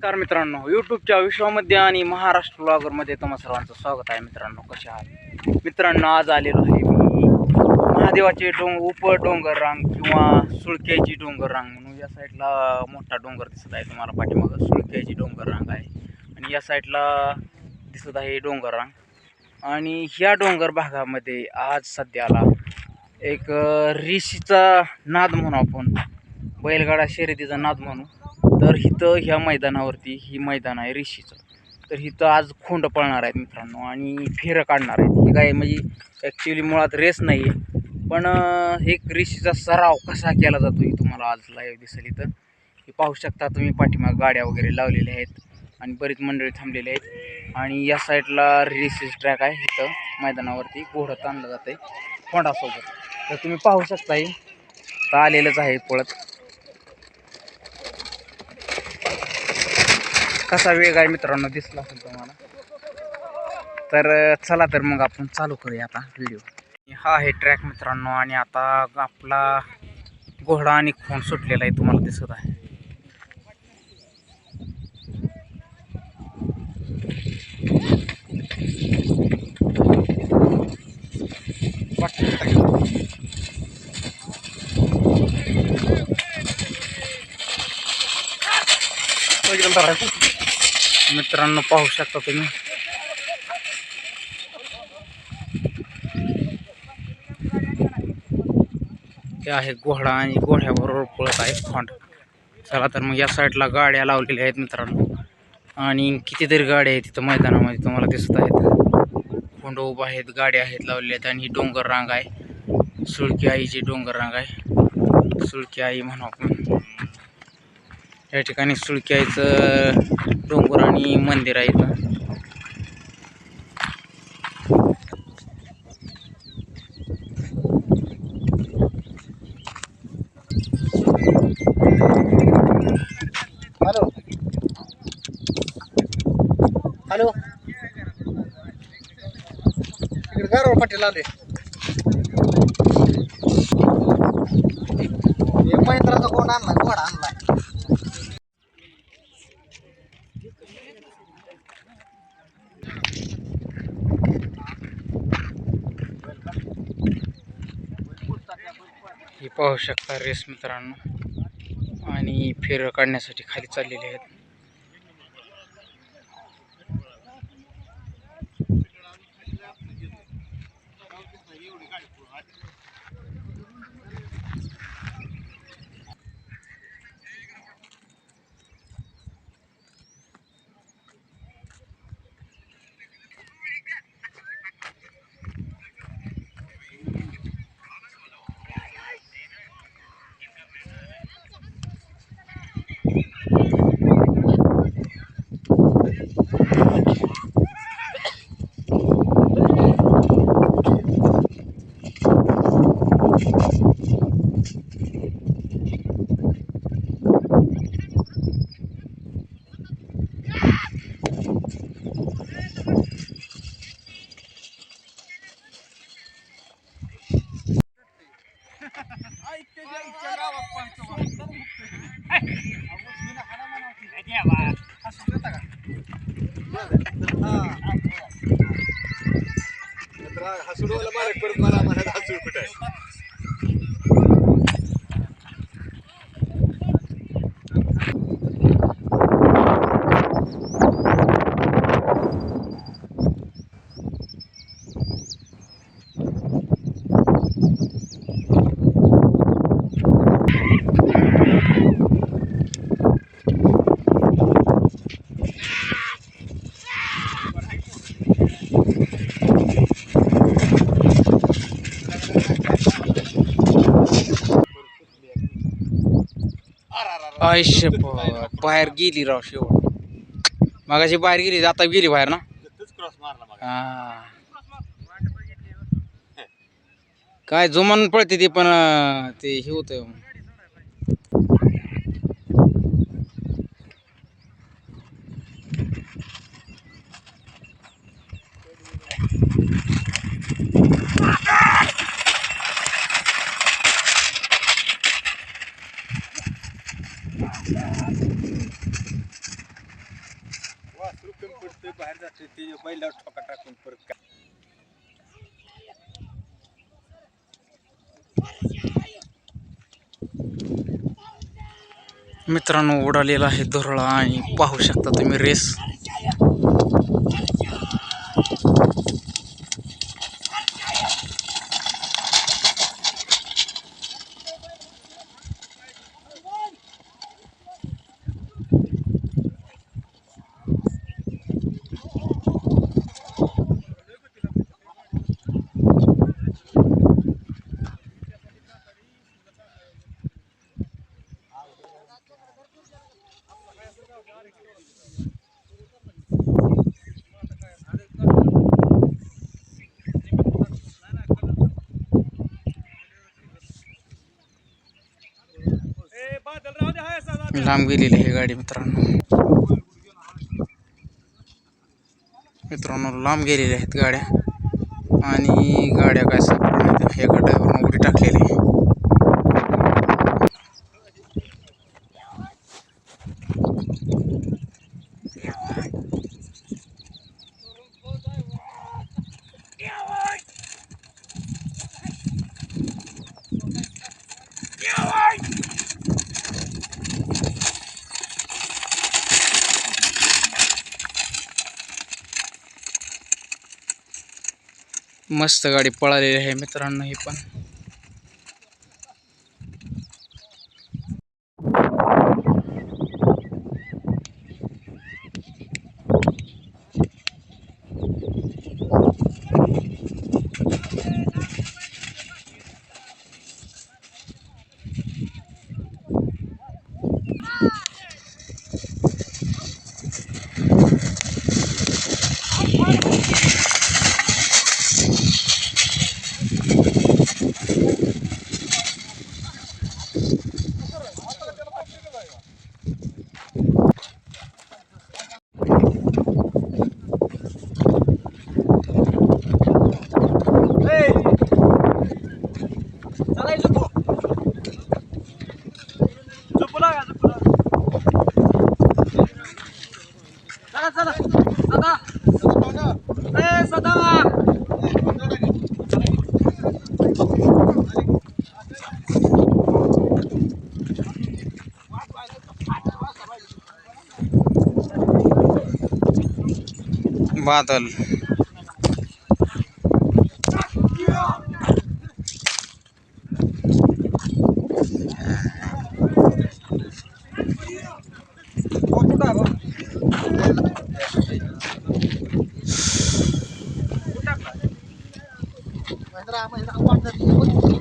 नमस्कार मित्रांनो, यूट्यूबच्या विश्वामध्ये आणि महाराष्ट्र ब्लॉगरमध्ये तुम्हा सर्वांचं स्वागत आहे. मित्रांनो, कसे आहात मित्रांनो? आज आलेलो आहे मी महादेवाचे डोंगर रांग किंवा सुळक्याची डोंगर रांग म्हणून. या साईडला मोठा डोंगर दिसत आहे तुम्हाला पाठीमागं, सुळक्याची डोंगर रांग आहे. आणि या साईडला दिसत आहे डोंगर रांग. आणि ह्या डोंगर भागामध्ये आज सध्याला एक ऋषीचा नाद म्हणू आपण, बैलगाडा शर्यतीचा नाद म्हणू. तर इथं ह्या मैदानावरती, ही मैदान आहे ऋषीचं, तर इथं आज खोंड पळणार आहेत मित्रांनो आणि फेरं काढणार आहेत. हे काय म्हणजे ॲक्च्युली मुळात रेस नाही आहे, पण एक ऋषीचा सराव कसा केला जातो ही तुम्हाला आज लाईव्ह दिसेल. इथं हे पाहू शकता तुम्ही, पाठीमाग गाड्या वगैरे लावलेल्या आहेत आणि बरीच मंडळी थांबलेली आहेत. आणि या साईडला रेसेस ट्रॅक आहे. इथं मैदानावरती घोडं ताणलं जातं आहे खोंडासोबत. तर तुम्ही पाहू शकता, हे तर आलेलंच आहे पळत. कसा वेग आहे मित्रांनो दिसला असेल तुम्हाला. तर चला, तर मग आपण चालू करूया आता व्हिडिओ. हा आहे ट्रॅक मित्रांनो, आणि आता आपला घोडा आणि खोंड सुटलेला आहे तुम्हाला दिसत आहे. मित्रांनो पाहू शकता तुम्ही, हे आहे घोडा आणि घोड्याबरोबर पळत आहे खोंड. चला तर मग या साईडला गाड्या लावलेल्या आहेत मित्रांनो, आणि कितीतरी गाड्या आहेत तिथं मैदानामध्ये तुम्हाला दिसत आहेत. खोंड उभा आहेत, गाड्या आहेत लावलेल्या आहेत. आणि ही डोंगर रांग आहे, सुळकी आईची डोंगर रांग आहे. सुळकी आई म्हणू आपण. या ठिकाणी सुळकी आईचं डोंगर आणि मंदिर आहे इथं. हॅलो हॅलो, इकडे गारवा पाटील आले. महिंद्राचा कोण आणला, घोडा आणला. हे पाहू शकता रेस मित्रांनो, आणि फेरं काढण्यासाठी खाली चाललेले आहेत. हसुडवाला मालक परत मला म्हणाला हसू कुठे आहे. आयुष्य बाहेर गेली राव शेवट. मगाशी बाहेर गेली, आता गेली बाहेर ना. हा, काय जुमान पळते ती, पण ते हे होतं. पडतोय बाहेर जातोय ते बैलावर ठोका टाकून परत काय. मित्रांनो उडालेला आहे धुरळा आणि पाहू शकता तुम्ही रेस. लांब गेलेली आहे गाडी मित्रांनो लांब गेलेल्या आहेत गाड्या आणि गाड्या काय सापडण्यात एका ड्रायव्हरनं उडी टाकलेली आहे. मस्त गाडी पळालेली आहे मित्रांनो ही पण. बादल महिंद्रा वाटत